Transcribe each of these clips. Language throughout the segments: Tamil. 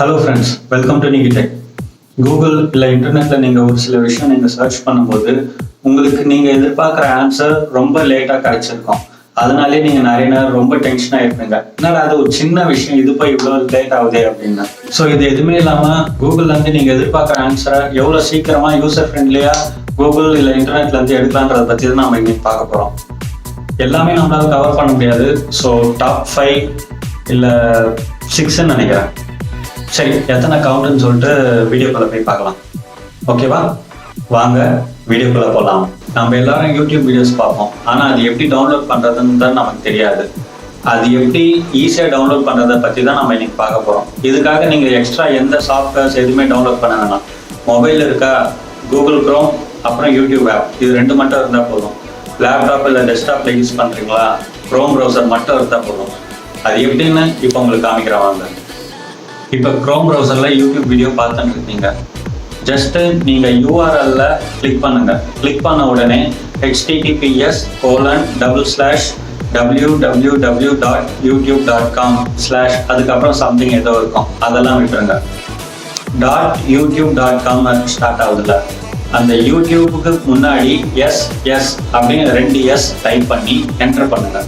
Hello friends, welcome to Nigee Tech. Google இல்லை இன்டர்நெட்டில் நீங்கள் ஒரு சில விஷயம் நீங்கள் சர்ச் பண்ணும்போது உங்களுக்கு நீங்கள் எதிர்பார்க்குற ஆன்சர் ரொம்ப லேட்டாக கிடைச்சிருக்கும். அதனாலே நீங்கள் நிறைய நேரம் ரொம்ப டென்ஷனாக இருப்பீங்க. என்னடா அது ஒரு சின்ன விஷயம், இது போய் இவ்வளோ லேட் ஆகுதே அப்படின்னு. ஸோ இது எதுவுமே இல்லாமல் கூகுள்லேருந்து நீங்கள் எதிர்பார்க்குற ஆன்சரை எவ்வளோ சீக்கிரமாக யூசர் ஃப்ரெண்ட்லியாக கூகுள் இல்லை இன்டர்நெட்லேருந்து எடுக்கலான்றதை பற்றி தான் நம்ம இன்னைக்கு பார்க்க போகிறோம். எல்லாமே நம்மளால கவர் பண்ண முடியாது. ஸோ டாப் 5 இல்லை 6ன்னு நினைக்கிறேன். சரி, எத்தனை கவுண்ட்னு சொல்லிட்டு வீடியோக்குள்ள போய் பார்க்கலாம். ஓகேவா? வாங்க வீடியோக்குள்ள போகலாம். நம்ம எல்லாரும் யூடியூப் வீடியோஸ் பார்ப்போம், ஆனால் அது எப்படி டவுன்லோட் பண்ணுறதுன்னு தான் நமக்கு தெரியாது. அது எப்படி ஈஸியாக டவுன்லோட் பண்ணுறதை பற்றி தான் நம்ம இன்னைக்கு பார்க்க போகிறோம். இதுக்காக நீங்கள் எக்ஸ்ட்ரா எந்த சாஃப்ட்வேர்ஸ் எதுவுமே டவுன்லோட் பண்ண வேணாம். மொபைல் இருக்கா, கூகுள் குரோம், அப்புறம் யூடியூப் ஆப், இது 2 மட்டும் இருந்தால் போதும். லேப்டாப் இல்லை டெஸ்க்டாப்பில் யூஸ் பண்ணுறீங்களா, குரோம் ப்ரௌசர் மட்டும் இருந்தால் போதும். அது எப்படின்னு இப்போ உங்களுக்கு காமிக்கிறேன் வாங்க. இப்போ க்ரோம் ப்ரௌசரில் யூடியூப் வீடியோ பார்த்துட்டு இருக்கீங்க. ஜஸ்ட்டு நீங்கள் URL கிளிக் பண்ணுங்க. கிளிக் பண்ண உடனே https://www.youtube.com/ அதுக்கப்புறம் சம்திங் ஏதோ இருக்கும், அதெல்லாம் விட்டுருங்க. .youtube.com ஸ்டார்ட் ஆகுதுல்ல, அந்த யூடியூபுக்கு முன்னாடி எஸ் அப்படின்னு 2 எஸ் டைப் பண்ணி என்டர் பண்ணுங்க.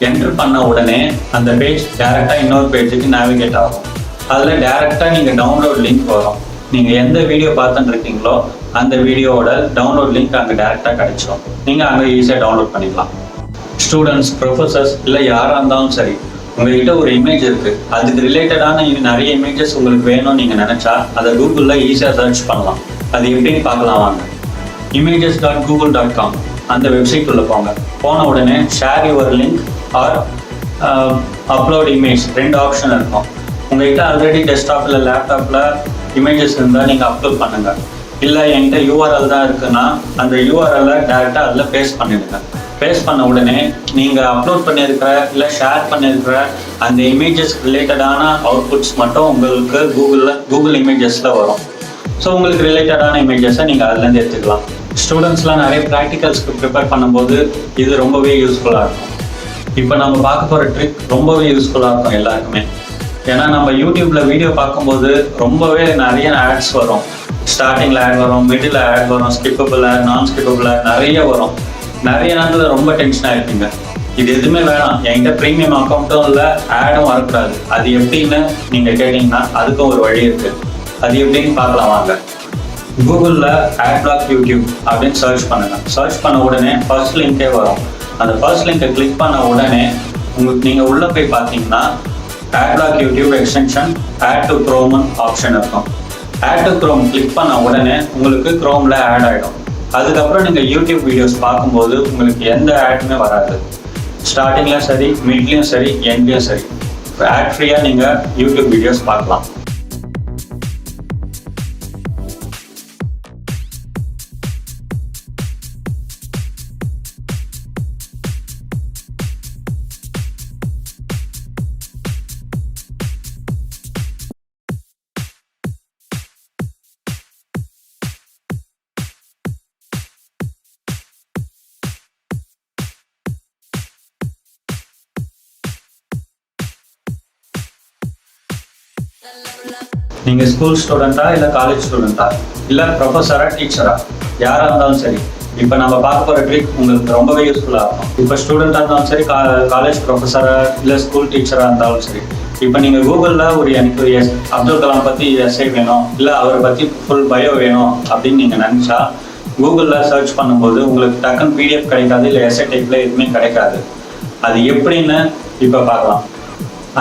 என்டர் பண்ண உடனே அந்த பேஜ் டைரெக்டாக இன்னொரு பேஜுக்கு நேவிகேட் ஆகும். அதில் டேரெக்டாக நீங்கள் டவுன்லோட் லிங்க் வரும். நீங்கள் எந்த வீடியோ பார்த்துட்டு இருக்கீங்களோ அந்த வீடியோவோட டவுன்லோட் லிங்க் அங்கே டேரெக்டாக கிடைச்சிடும். நீங்கள் அங்கே ஈஸியாக டவுன்லோட் பண்ணிக்கலாம். ஸ்டூடெண்ட்ஸ், ப்ரொஃபஸர்ஸ் இல்லை யாராக இருந்தாலும் சரி, உங்கள்கிட்ட ஒரு இமேஜ் இருக்குது, அதுக்கு ரிலேட்டடான நிறைய இமேஜஸ் உங்களுக்கு வேணும்னு நீங்கள் நினச்சா அதை கூகுளில் ஈஸியாக சர்ச் பண்ணலாம். அது எப்படின்னு பார்க்கலாம் வாங்க. images.google.com அந்த வெப்சைட் உள்ள போங்க. போன உடனே share your link or upload image 2 option இருக்கும். உங்கள்கிட்ட ஆல்ரெடி டெஸ்க்டாப் இல்லை லேப்டாப்பில் இமேஜஸ் இருந்தால் நீங்கள் அப்லோட் பண்ணுங்கள். இல்லை என்கிட்ட URL தான் இருக்குன்னா அந்த URL டேரெக்டாக அதில் பேஸ்ட் பண்ணிடுங்க. பேஸ்ட் பண்ண உடனே நீங்கள் அப்லோட் பண்ணியிருக்கிற இல்லை ஷேர் பண்ணியிருக்கிற அந்த இமேஜஸ் ரிலேட்டடான அவுட்புட்ஸ் மட்டும் உங்களுக்கு கூகுள் இமேஜஸில் வரும். ஸோ உங்களுக்கு ரிலேட்டடான இமேஜஸை நீங்கள் அதுலேருந்து எடுத்துக்கலாம். ஸ்டூடெண்ட்ஸ்லாம் நிறைய ப்ராக்டிகல்ஸ்க்கு ப்ரிப்பேர் பண்ணும்போது இது ரொம்பவே யூஸ்ஃபுல்லாக இருக்கும். இப்போ நம்ம பார்க்க போகிற ட்ரிக் ரொம்பவே யூஸ்ஃபுல்லாக இருக்கும் எல்லாருக்குமே. ஏன்னா நம்ம யூடியூப்பில் வீடியோ பார்க்கும்போது ரொம்பவே நிறைய ஆட்ஸ் வரும். ஸ்டார்டிங்கில் ஆட் வரும், மிடில் ஆட் வரும், ஸ்கிப்பபிள் ஆட், நான் ஸ்கிப்பபிள் ஆட் நிறைய வரும். நிறைய நேரத்தில் ரொம்ப டென்ஷனாக இருப்பீங்க. இது எதுவுமே வேணாம். என்கிட்ட ப்ரீமியம் அக்கௌண்ட்டும் இல்லை, ஆடும் வரக்கூடாது. அது எப்படின்னு நீங்கள் கேட்டிங்கன்னா அதுக்கும் ஒரு வழி இருக்குது. அது எப்படின்னு பார்க்கலாம் வாங்க. கூகுளில் AdBlock யூடியூப் அப்படின்னு சர்ச் பண்ணுங்கள். சர்ச் பண்ண உடனே ஃபர்ஸ்ட் லிங்கே வரும். அந்த ஃபர்ஸ்ட் லிங்கை கிளிக் பண்ண உடனே நீங்கள் உள்ளே போய் பார்த்தீங்கன்னா AdBlock YouTube extension add to Chrome option இருக்கும். ஆட் டு க்ரோம் கிளிக் பண்ண உடனே உங்களுக்கு க்ரோமில் ஆட் ஆகிடும். அதுக்கப்புறம் நீங்கள் யூடியூப் வீடியோஸ் பார்க்கும்போது உங்களுக்கு எந்த ஆடுமே வராது. ஸ்டார்டிங்லையும் சரி, மிட்லேயும் சரி, எண்ட்லேயும் சரி, ஆட் ஃப்ரீயாக நீங்கள் யூடியூப் வீடியோஸ் பார்க்கலாம். நீங்கள் ஸ்கூல் ஸ்டூடெண்ட்டா இல்லை காலேஜ் ஸ்டூடெண்ட்டா இல்லை ப்ரொஃபஸரா டீச்சரா யாராக இருந்தாலும் சரி, இப்போ நம்ம பார்க்க போகிற ட்ரிக் உங்களுக்கு ரொம்பவே யூஸ்ஃபுல்லாக இருக்கும். இப்போ ஸ்டூடெண்ட்டாக இருந்தாலும் சரி, காலேஜ் ப்ரொஃபஸரா இல்லை ஸ்கூல் டீச்சராக இருந்தாலும் சரி, இப்போ நீங்கள் கூகுளில் எனக்கு அப்துல் கலாம் பற்றி எஸ்ஐ வேணும், இல்லை அவரை பற்றி ஃபுல் பயோ வேணும் அப்படின்னு நீங்கள் நினச்சா கூகுளில் சர்ச் பண்ணும்போது உங்களுக்கு டக்குன்னு PDF கிடைக்காது, இல்லை எஸ்ஐ டைப்பில் எதுவுமே கிடைக்காது. அது எப்படின்னு இப்போ பார்க்கலாம்.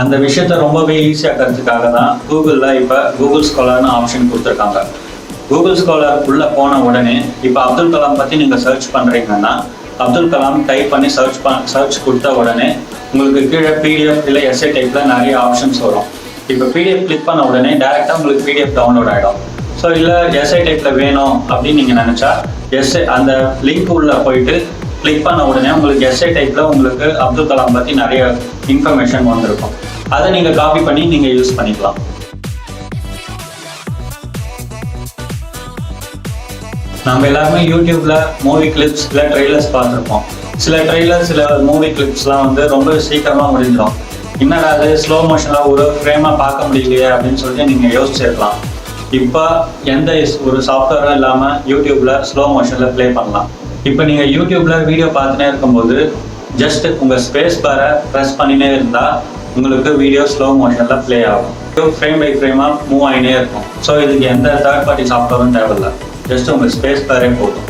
அந்த விஷயத்த ரொம்பவே ஈஸியாக்கிறதுக்காக தான் கூகுளில் இப்போ கூகுள் ஸ்காலர்னு ஆப்ஷன் கொடுத்துருக்காங்க. கூகுள் ஸ்காலர் உள்ளே போன உடனே இப்போ அப்துல் கலாம் பற்றி நீங்கள் சர்ச் பண்ணுறீங்கன்னா அப்துல் கலாம் டைப் பண்ணி சர்ச் கொடுத்த உடனே உங்களுக்கு கீழே PDF இல்லை எஸ்ஐ டைப்பில் நிறைய ஆப்ஷன்ஸ் வரும். இப்போ PDF கிளிக் பண்ண உடனே டேரெக்டாக உங்களுக்கு PDF டவுன்லோட் ஆகிடும். ஸோ இல்லை எஸ்ஐ டைப்பில் வேணும் அப்படின்னு நீங்கள் நினச்சா எஸ்ஐ அந்த லிங்க் உள்ளே போயிட்டு கிளிக் பண்ண உடனே உங்களுக்கு எஸ்ஐ டைப்பில் உங்களுக்கு அப்துல் கலாம் பற்றி நிறைய இன்ஃபர்மேஷன் வந்திருக்கும். அதை நீங்கள் காப்பி பண்ணி நீங்கள் யூஸ் பண்ணிக்கலாம். நம்ம எல்லாருமே யூடியூப்ல மூவி கிளிப்ஸ் இல்லை ட்ரெய்லர்ஸ் பார்த்துருப்போம். சில ட்ரெய்லர், சில மூவி கிளிப்ஸ்லாம் ரொம்ப சீக்கிரமாக முடிஞ்சிடும். என்னடா அது ஸ்லோ மோஷனில் ஒரு ஃப்ரேமாக பார்க்க முடியலையே அப்படின்னு சொல்லிட்டு நீங்கள் யோசிச்சிருக்கலாம். இப்போ எந்த ஒரு சாஃப்ட்வேரும் இல்லாமல் யூடியூப்பில் ஸ்லோ மோஷனில் ப்ளே பண்ணலாம். இப்போ நீங்கள் யூடியூப்பில் வீடியோ பார்த்துனே இருக்கும்போது ஜஸ்ட் உங்கள் ஸ்பேஸ் பாரை ப்ரெஸ் பண்ணினே இருந்தால் உங்களுக்கு வீடியோ ஸ்லோ மோஷனில் ப்ளே ஆகும். ஃப்ரேம் பை ஃப்ரேமாக மூவ் ஆகினே இருக்கும். ஸோ இதுக்கு எந்த தேர்ட் பார்ட்டி சாஃப்ட்வேரும் தேவையில்லை, ஜஸ்ட் உங்கள் ஸ்பேஸ் பாரே போதும்.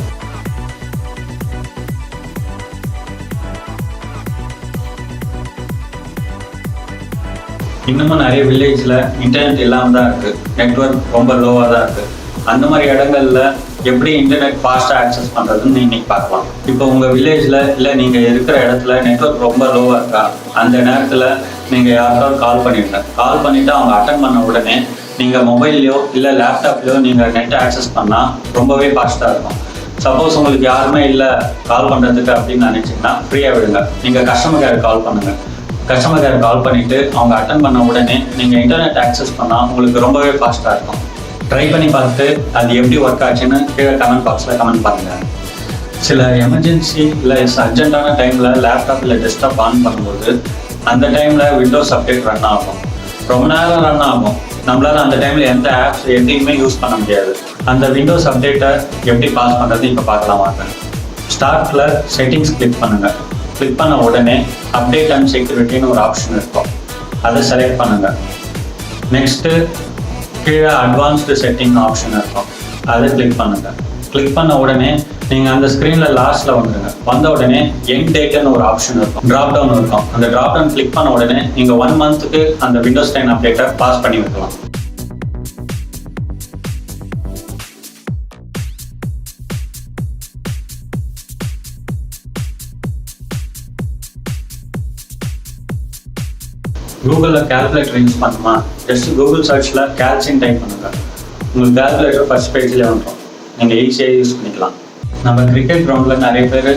இன்னமும் நிறைய வில்லேஜில் இன்டர்நெட் இல்லாமல் தான் இருக்குது, நெட்ஒர்க் ரொம்ப லோவாக தான் இருக்குது. அந்த மாதிரி இடங்கள்ல எப்படி இன்டர்நெட் ஃபாஸ்ட்டாக ஆக்சஸ் பண்ணுறதுன்னு இன்னைக்கு பார்க்கலாம். இப்போ உங்கள் வில்லேஜில் இல்லை நீங்கள் இருக்கிற இடத்துல நெட்ஒர்க் ரொம்ப லோவாக இருக்கா, அந்த நேரத்தில் நீங்கள் யாருக்காவது கால் பண்ணிவிடுங்க. கால் பண்ணிவிட்டு அவங்க அட்டன் பண்ண உடனே நீங்கள் மொபைல்லையோ இல்லை லேப்டாப்லையோ நீங்கள் நெட்டை ஆக்சஸ் பண்ணால் ரொம்பவே ஃபாஸ்ட்டாக இருக்கும். சப்போஸ் உங்களுக்கு யாருமே இல்லை கால் பண்ணுறதுக்கு அப்படின்னு நினச்சிங்கன்னா ஃப்ரீயாக விடுங்க. நீங்கள் கஸ்டமர் கேர் கால் பண்ணுங்கள். கஸ்டமர் கேர் கால் பண்ணிவிட்டு அவங்க அட்டன் பண்ண உடனே நீங்கள் இன்டர்நெட் ஆக்சஸ் பண்ணால் உங்களுக்கு ரொம்பவே ஃபாஸ்ட்டாக இருக்கும். ட்ரை பண்ணி பார்த்துட்டு அது எப்படி ஒர்க் ஆச்சுன்னு கீழே கமெண்ட் பாக்ஸில் கமெண்ட் பண்ணுங்கள். சில எமர்ஜென்சி இல்லை அர்ஜென்ட்டான டைமில் லேப்டாப் இல்லை டெஸ்க்டாப் ஆன் பண்ணும்போது அந்த டைமில் விண்டோஸ் அப்டேட் ரன் ஆகும். ரொம்ப நேரம் ரன் ஆகும். நம்மளால் அந்த டைமில் எந்த ஆப்ஸ் எதையுமே யூஸ் பண்ண முடியாது. அந்த விண்டோஸ் அப்டேட்டை எப்படி பாஸ் பண்ணுறது இப்போ பார்க்கலாம் வாங்க. ஸ்டார்ட்டில் செட்டிங்ஸ் கிளிக் பண்ணுங்கள். கிளிக் பண்ண உடனே அப்டேட் அண்ட் செக்யூரிட்டின்னு ஒரு ஆப்ஷன் இருக்கும், அதை செலக்ட் பண்ணுங்கள். நெக்ஸ்ட்டு கீழே அட்வான்ஸ்டு செட்டிங் ஆப்ஷன் இருக்கும், அதை கிளிக் பண்ணுங்கள். கிளிக் பண்ண உடனே நீங்கள் அந்த ஸ்க்ரீனில் லாஸ்ட்டில் வந்துடுங்க. வந்த உடனே எண்ட் டேட்டுன்னு ஒரு ஆப்ஷன் இருக்கும், ட்ராப் டவுன் இருக்கும். அந்த ட்ராப் டவுன் கிளிக் பண்ண உடனே நீங்கள் 1 மந்த்துக்கு அந்த விண்டோஸ் 10 அப்டேட்டை பாஸ் பண்ணி வைக்கலாம். கூகுளில் கேல்குலேட்டர் யூஸ் பண்ணுமா, ஜஸ்ட் கூகுள் சர்ச்சில் கேல்சின்னு டைப் பண்ணுங்கள். உங்களுக்கு கேல்குலேட்டர் ஃபர்ஸ்ட் பேஜில் வந்துடும், நீங்கள் ஈஸியாக யூஸ் பண்ணிக்கலாம். நம்ம கிரிக்கெட் கிரவுண்டில் நிறைய பேர்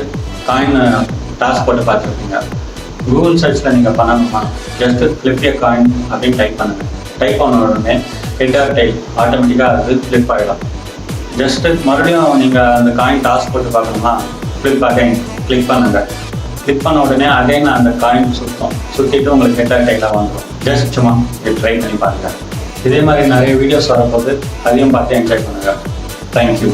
காயின் டாஸ் போட்டு பார்த்துருப்பீங்க. கூகுள் சர்ச்சில் நீங்கள் பண்ணணுமா, ஜஸ்ட் ஃப்ளிப் எ காயின் அப்படின்னு டைப் பண்ணுங்கள். டைப் பண்ண உடனே ஹெட் ஆர் டெயில் ஆட்டோமேட்டிக்காக அது ஃப்ளிப் ஆகிடும். ஜஸ்ட்டு மறுபடியும் நீங்கள் அந்த காயின் டாஸ் போட்டு பார்க்கணுமா, ஃப்ளிப் அகைன் கிளிக் பண்ணுங்கள். கிளிக் பண்ண உடனே அகைன் அந்த காயின் சுற்றிட்டு உங்களுக்கு ஹெட் ஆர் டெயிலாக வந்துடும். ஜஸ்ட் சும்மா இது ட்ரை பண்ணி பாருங்கள். இதே மாதிரி நிறைய வீடியோஸ் வரப்போது அதையும் பார்த்து என்ஜாய் பண்ணுங்கள். தேங்க்யூ.